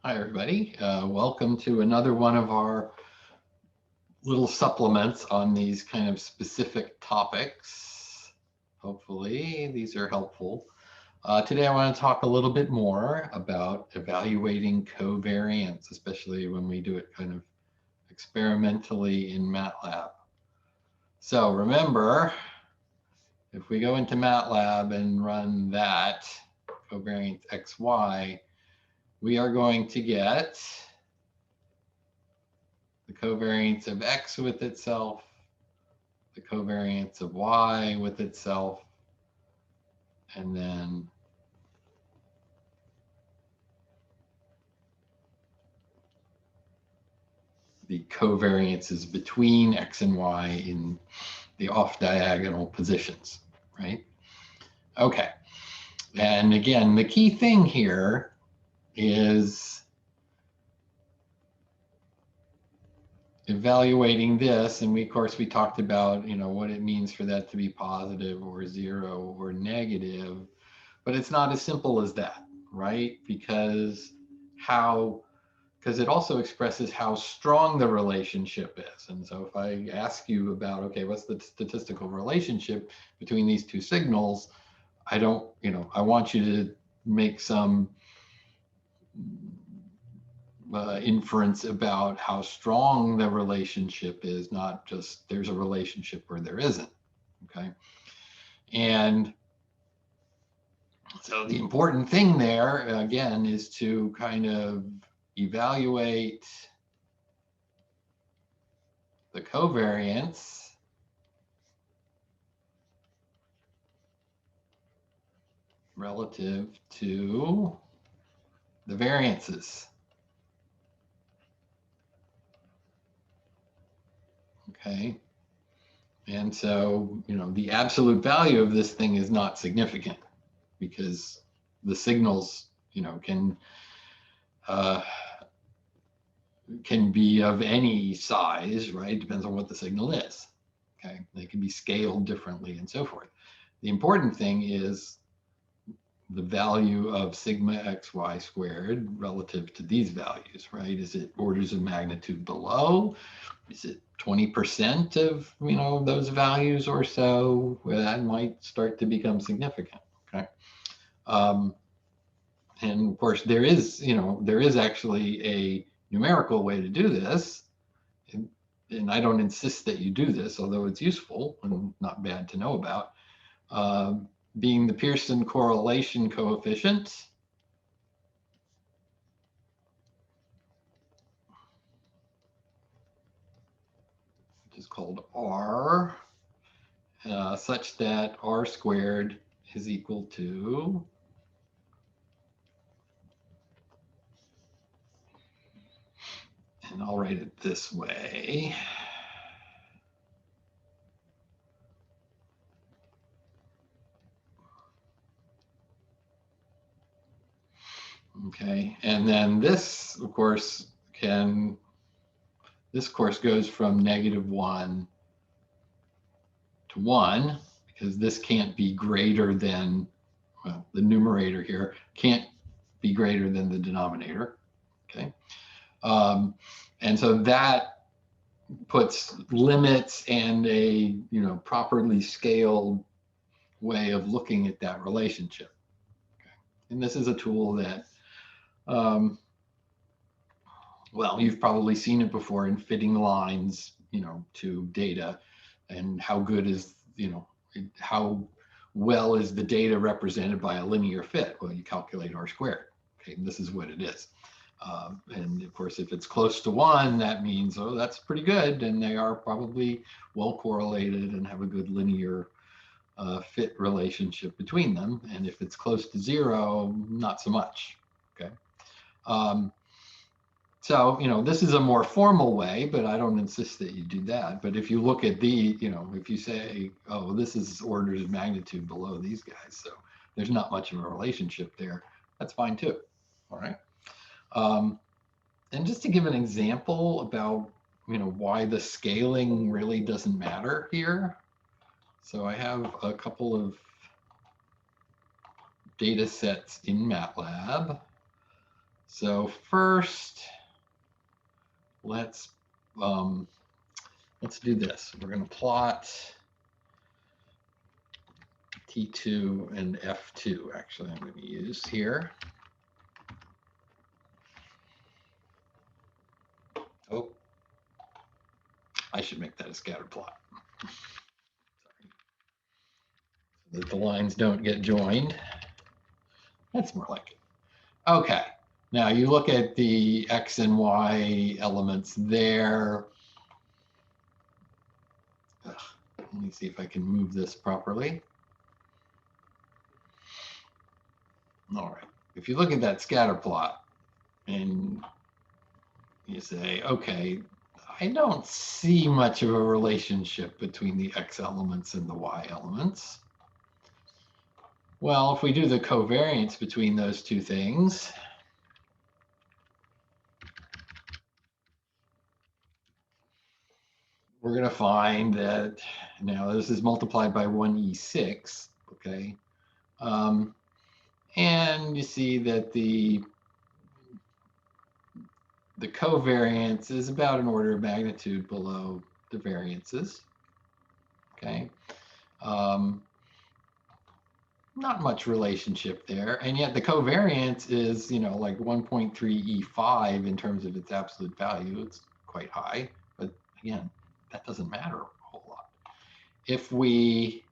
Hi, everybody. Welcome to another one of our little supplements on these kind of specific topics. Hopefully, these are helpful. Today, I want to talk a little bit more about evaluating covariance, especially when we do it kind of experimentally in MATLAB. So remember, if we go into MATLAB and run that covariance XY, we are going to get the covariance of X with itself, the covariance of Y with itself, and then the covariances between X and Y in the off-diagonal positions, right? Okay. And again, the key thing here is evaluating this, and of course we talked about what it means for that to be positive or zero or negative, but it's not as simple as that, right? Because it also expresses how strong the relationship is. And so if I ask you about, okay, what's the statistical relationship between these two signals, I want you to make some inference about how strong the relationship is, not just there's a relationship where there isn't, okay? And so the important thing there, again, is to kind of evaluate the covariance relative to the variances. Okay. And so, the absolute value of this thing is not significant because the signals, can be of any size, right? Depends on what the signal is. Okay. They can be scaled differently and so forth. The important thing is the value of sigma xy squared relative to these values, right? Is it orders of magnitude below? Is it 20% of those values or so? Well, that might start to become significant. Okay, and of course there is actually a numerical way to do this, and I don't insist that you do this, although it's useful and not bad to know about. Being the Pearson correlation coefficient, which is called R, such that R squared is equal to and I'll write it this way. Okay, and then this, of course, this course goes from -1 to 1, because this can't be greater than, well, the numerator here can't be greater than the denominator, okay? And so that puts limits and a, properly scaled way of looking at that relationship. Okay? And this is a tool that, well, you've probably seen it before in fitting lines, to data, and how good is, how well is the data represented by a linear fit? Well, you calculate R squared. Okay, and this is what it is. And of course, if it's close to 1, that means, oh, that's pretty good, and they are probably well correlated and have a good linear fit relationship between them. And if it's close to 0, not so much. Okay. So, this is a more formal way, but I don't insist that you do that. But if you look at if you say, oh, this is orders of magnitude below these guys, so there's not much of a relationship there, that's fine too. All right. And just to give an example about, why the scaling really doesn't matter here. So I have a couple of data sets in MATLAB. So first, let's do this. We're going to plot T2 and F2. Actually, I'm going to use here. Oh, I should make that a scatter plot. Sorry. So that the lines don't get joined. That's more like it. Okay. Now you look at the X and Y elements there. Ugh, let me see if I can move this properly. All right. If you look at that scatter plot and you say, okay, I don't see much of a relationship between the X elements and the Y elements. Well, if we do the covariance between those two things, we're going to find that now this is multiplied by 1e6, okay? And you see that the covariance is about an order of magnitude below the variances, okay? Not much relationship there, and yet the covariance is, you know, like 1.3e5 in terms of its absolute value. It's quite high, but again, that doesn't matter a whole lot. If we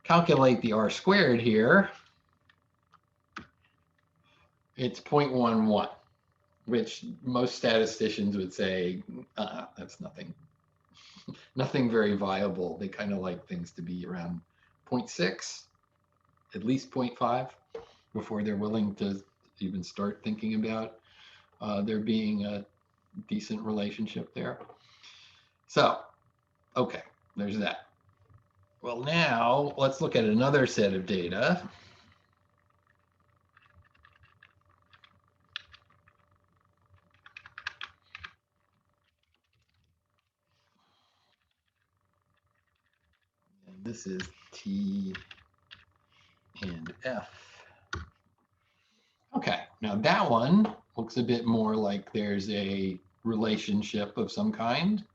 calculate the R squared here, it's 0.11, which most statisticians would say, that's nothing, nothing very viable. They kind of like things to be around 0.6, at least 0.5, before they're willing to even start thinking about there being a decent relationship there. So, okay, there's that. Well, now let's look at another set of data. And this is T and F. Okay, now that one looks a bit more like there's a relationship of some kind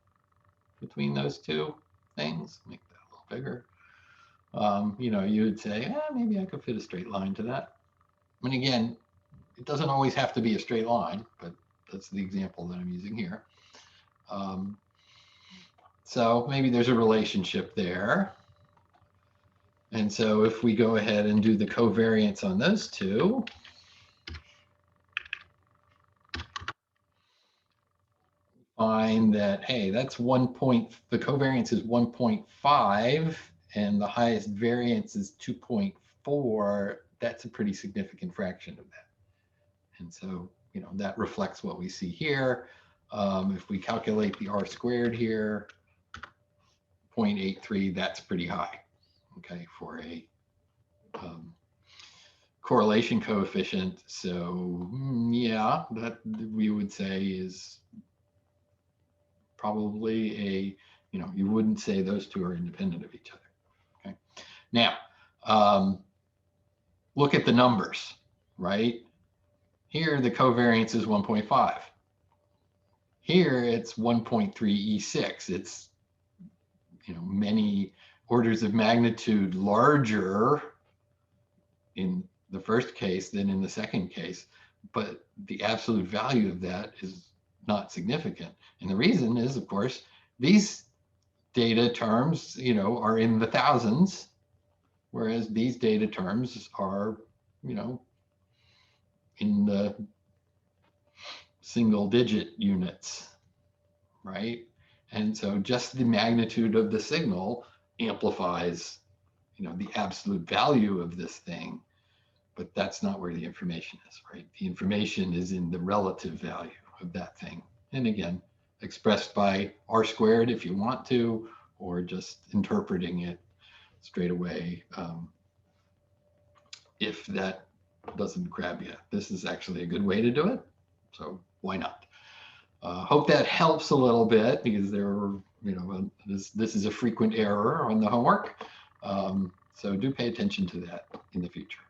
between those two things. Make that a little bigger. You know, you would say, maybe I could fit a straight line to that. And again, it doesn't always have to be a straight line, but that's the example that I'm using here. So maybe there's a relationship there. And so if we go ahead and do the covariance on those two, find that, hey, that's 1 point, the covariance is 1.5 and the highest variance is 2.4. That's a pretty significant fraction of that. And so, you know, that reflects what we see here. If we calculate the R squared here, 0.83, that's pretty high, okay, for a correlation coefficient. So yeah, that we would say is probably a, you know, you wouldn't say those two are independent of each other, okay? Now, look at the numbers, right? Here, the covariance is 1.5. Here, it's 1.3e6. It's, you know, many orders of magnitude larger in the first case than in the second case, but the absolute value of that is not significant. And the reason is, of course, these data terms, you know, are in the thousands, whereas these data terms are, you know, in the single digit units, right? And so just the magnitude of the signal amplifies, you know, the absolute value of this thing, but that's not where the information is, right? The information is in the relative value of that thing. And again, expressed by R squared if you want to, or just interpreting it straight away if that doesn't grab you. This is actually a good way to do it, so why not? Hope that helps a little bit, because there are, you know, this is a frequent error on the homework. So do pay attention to that in the future.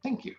Thank you.